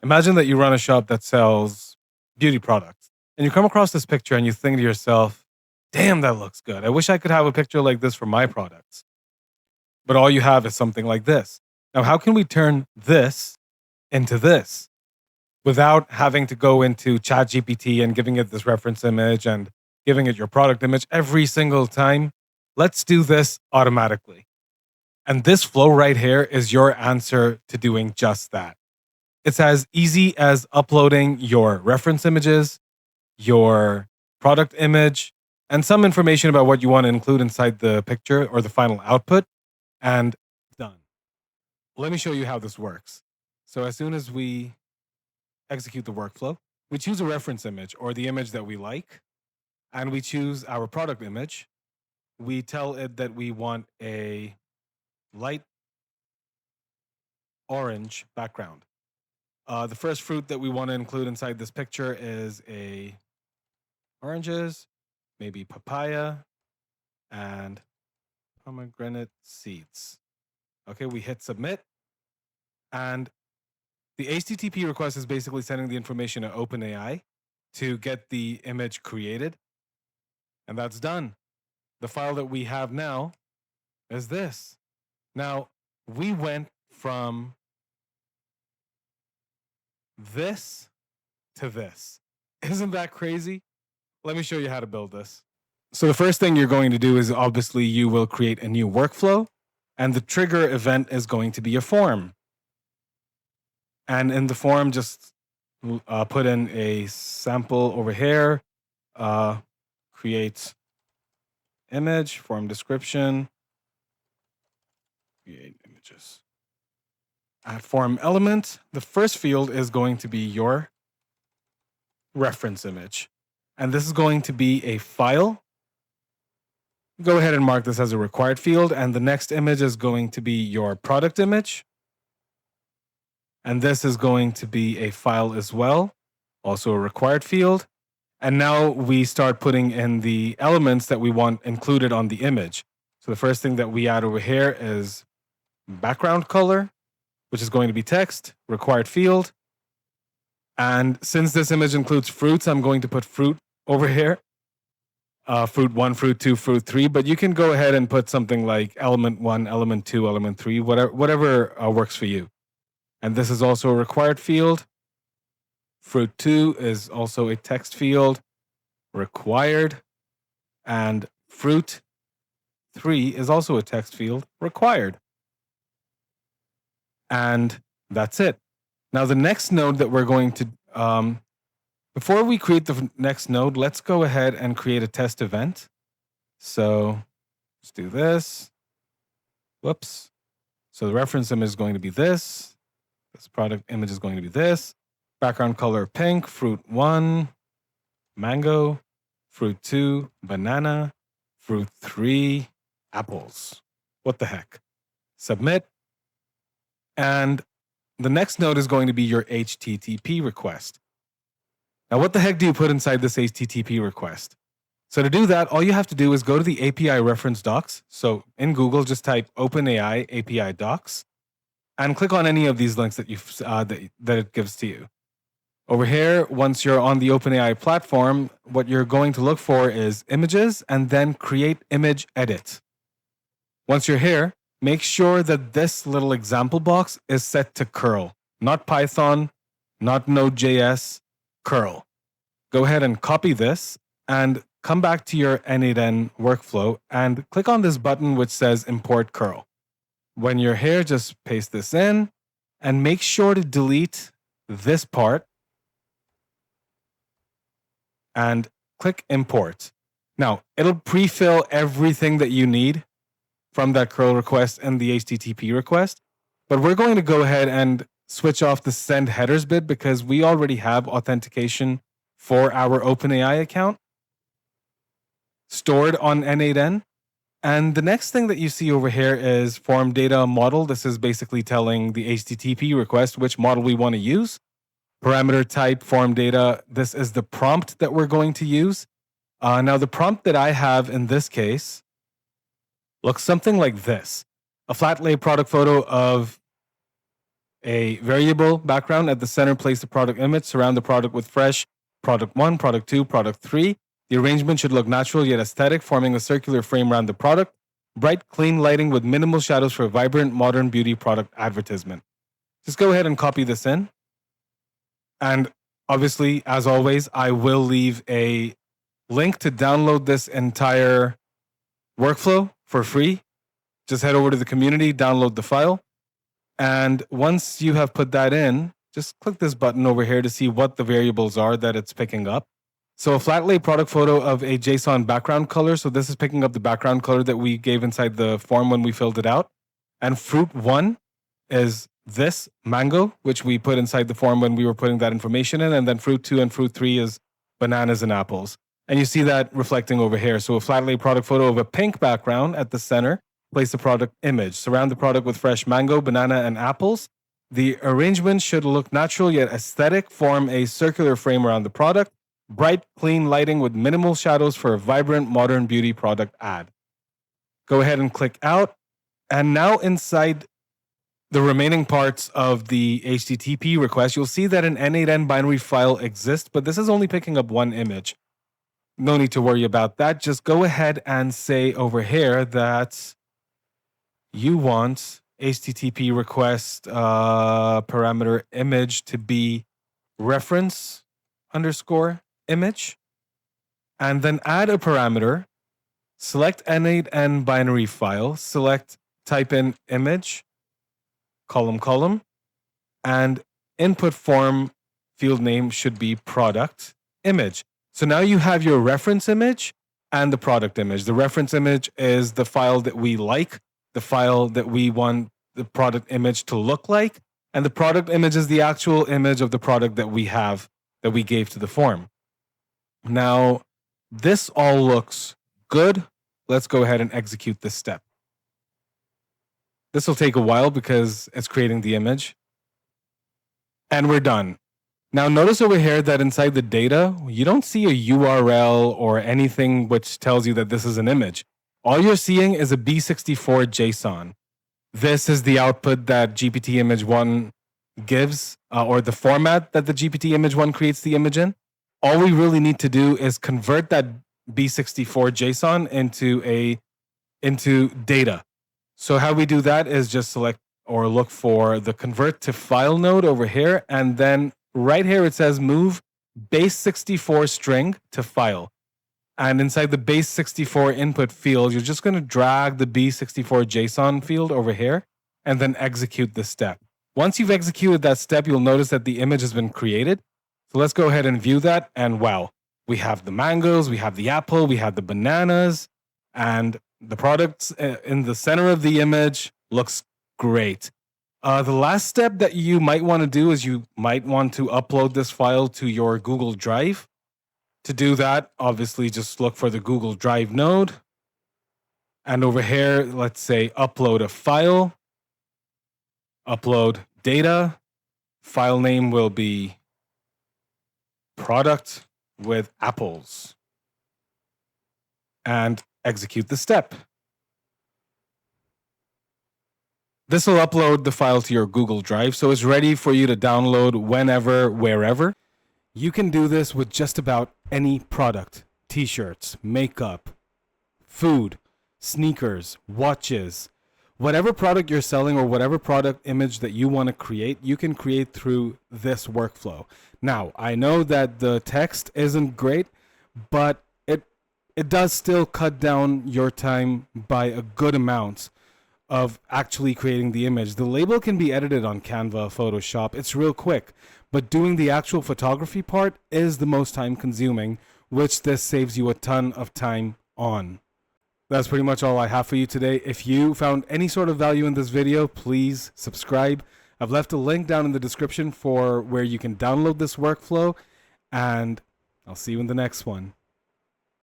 Imagine that you run a shop that sells beauty products and you come across this picture and you think to yourself, damn, that looks good. I wish I could have a picture like this for my products. But all you have is something like this. Now, how can we turn this into this without having to go into ChatGPT and giving it this reference image and giving it your product image every single time? Let's do this automatically. And this flow right here is your answer to doing just that. It's as easy as uploading your reference images, your product image, and some information about what you want to include inside the picture or the final output, and done. Let me show you how this works. So as soon as we execute the workflow, we choose a reference image or the image that we like, and we choose our product image. We tell it that we want a light orange background. The first fruit that we want to include inside this picture is oranges, maybe papaya, and pomegranate seeds. Okay, we hit submit, and the HTTP request is basically sending the information to OpenAI to get the image created, and that's done. The file that we have now is this. Now, we went from this to this. Isn't that crazy? Let me show you how to build this. So the first thing you're going to do is obviously you will create a new workflow, and the trigger event is going to be a form. And in the form, just put in a sample over here, create image, form description, create images. Add form element. The first field is going to be your reference image. And this is going to be a file. Go ahead and mark this as a required field. And the next image is going to be your product image. And this is going to be a file as well, also a required field. And now we start putting in the elements that we want included on the image. So the first thing that we add over here is background color, which is going to be text, required field. And since this image includes fruits, I'm going to put fruit over here. Fruit 1, fruit 2, fruit 3, but you can go ahead and put something like element 1, element 2, element 3, whatever works for you. And this is also a required field. Fruit 2 is also a text field, required. And fruit 3 is also a text field, required. And that's it. Now, the next node that we're going to, before we create the next node, let's go ahead and create a test event. So let's do this. Whoops. So the reference image is going to be this. This product image is going to be this. Background color pink, fruit 1, mango, fruit 2, banana, fruit 3, apples. What the heck? Submit. And the next node is going to be your HTTP request. Now, what the heck do you put inside this HTTP request? So to do that, all you have to do is go to the API reference docs. So in Google, just type OpenAI API docs and click on any of these links that that it gives to you. Over here, once you're on the OpenAI platform, what you're going to look for is images and then create image edit. Once you're here, make sure that this little example box is set to curl, not Python, not Node.js, curl. Go ahead and copy this and come back to your n8n workflow and click on this button which says import curl. When you're here, just paste this in and make sure to delete this part and click import. Now, it'll pre-fill everything that you need from that curl request and the HTTP request, but we're going to go ahead and switch off the send headers bit because we already have authentication for our OpenAI account stored on n8n. And the next thing that you see over here is form data model. This is basically telling the HTTP request which model we want to use. Parameter type, form data. This is the prompt that we're going to use. Now, the prompt that I have in this case looks something like this. A flat lay product photo of a variable background. At the center, place the product image. Surround the product with fresh product 1, product 2, product 3. The arrangement should look natural yet aesthetic, forming a circular frame around the product. Bright, clean lighting with minimal shadows for a vibrant, modern beauty product advertisement. Just go ahead and copy this in. And obviously, as always, I will leave a link to download this entire workflow for free. Just head over to the community, download the file. And once you have put that in, just click this button over here to see what the variables are that it's picking up. So a flat lay product photo of a JSON background color. So this is picking up the background color that we gave inside the form when we filled it out. And fruit 1 is this mango, which we put inside the form when we were putting that information in. And then fruit 2 and fruit 3 is bananas and apples. And you see that reflecting over here. So a flat lay product photo of a pink background at the center. Place the product image. Surround the product with fresh mango, banana, and apples. The arrangement should look natural yet aesthetic. Form a circular frame around the product. Bright, clean lighting with minimal shadows for a vibrant, modern beauty product ad. Go ahead and click out. And now inside the remaining parts of the HTTP request, you'll see that an n8n binary file exists, but this is only picking up one image. No need to worry about that. Just go ahead and say over here that you want HTTP request parameter image to be reference _ image, and then add a parameter, select n8n binary file, select type in image, column, and input form field name should be product image. So now you have your reference image and the product image. The reference image is the file that we like, the file that we want the product image to look like, and the product image is the actual image of the product that we have, that we gave to the form. Now, this all looks good. Let's go ahead and execute this step. This will take a while because it's creating the image. And we're done. Now, notice over here that inside the data, you don't see a URL or anything which tells you that this is an image. All you're seeing is a B64 JSON. This is the output that GPT-Image-1 gives, or the format that the GPT-Image-1 creates the image in. All we really need to do is convert that B64 JSON into data. So how we do that is just select or look for the convert to file node over here, and then right here it says move base64 string to file. And inside the base64 input field, you're just going to drag the B64 JSON field over here and then execute the step. Once you've executed that step, you'll notice that the image has been created. So let's go ahead and view that. And wow, we have the mangoes, we have the apple, we have the bananas, and the products in the center of the image looks great. The last step that you might want to do is you might want to upload this file to your Google Drive. To do that, obviously just look for the Google Drive node. And over here, let's say upload a file, upload data. File name will be product with apples. And execute the step. This will upload the file to your Google Drive, so it's ready for you to download whenever, wherever. You can do this with just about any product: t-shirts, makeup, food, sneakers, watches. Whatever product you're selling or whatever product image that you want to create, you can create through this workflow. Now, I know that the text isn't great, but it does still cut down your time by a good amount of actually creating the image. The label can be edited on Canva, Photoshop. It's real quick, but doing the actual photography part is the most time consuming, which this saves you a ton of time on. That's pretty much all I have for you today. If you found any sort of value in this video, please subscribe. I've left a link down in the description for where you can download this workflow, and I'll see you in the next one.